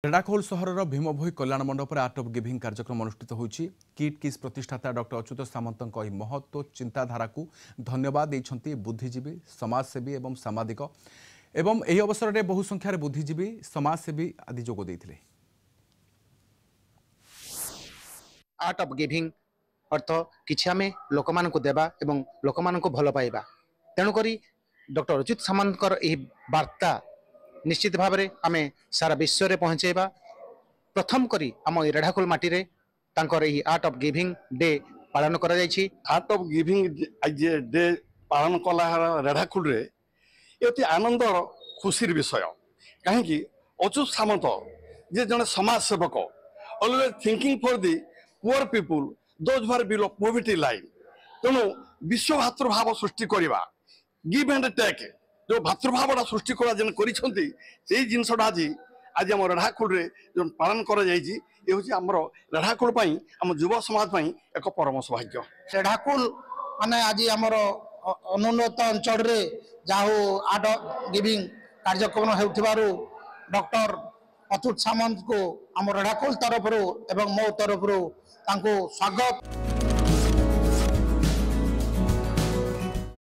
रेढ़ाखोल सहर भीमभोई कल्याण मंडप art of giving कार्यक्रम अनुष्ठित होइछि। किट किस प्रतिष्ठाता डॉक्टर अच्युत सामंत महत्व चिंताधारा को धन्यवाद देइछन्ति बुद्धिजीवी समाजसेवी एवं सामाजिक एवं एही अवसर में बहु संख्यार बुद्धिजीवी समाजसेवी आदि जोग देइथिले। आर्ट ऑफ गिविंग अर्थ किछि आमे लोकमान को देबा एवं लोकमान को भल पाइबा। तेणुकरी डॉक्टर अच्युत सामंत एही वार्ता निश्चित भाव में आमे सारा विश्व रे पहुंचेबा। प्रथम करी आम रेढ़ाखोल माटी रे तांकर एही आर्ट ऑफ गिविंग डे पालन करा जायछि। आर्ट ऑफ गिविंग डे पालन कला रेढ़ाखोल रे एति आनंद खुशीर विषय कहीं अच्युत सामंत जे जने समाज सेवक always thinking for the poor people those for below poverty line. तेणु विश्व भातृभाव सृष्टि करवा गिव एंड टेक जो भातृभावटा सृष्टि करा जन करिसंती सेही जिनसटा आज आम रेढ़ाखोल रे जो पालन करा जायछि ए होछि हमर रेढ़ाखोल पई हम युवा समाज पई एक परम सौभाग्य। रेढ़ाखोल माने आज आमर अनुन्नत अंचल रे जाहो आर्ट गिविंग कार्यक्रम हेउथिबारु डॉक्टर अच्युत सामंत को आम रेढ़ाखोल तरफ एवं मो तरफ तांको स्वागत।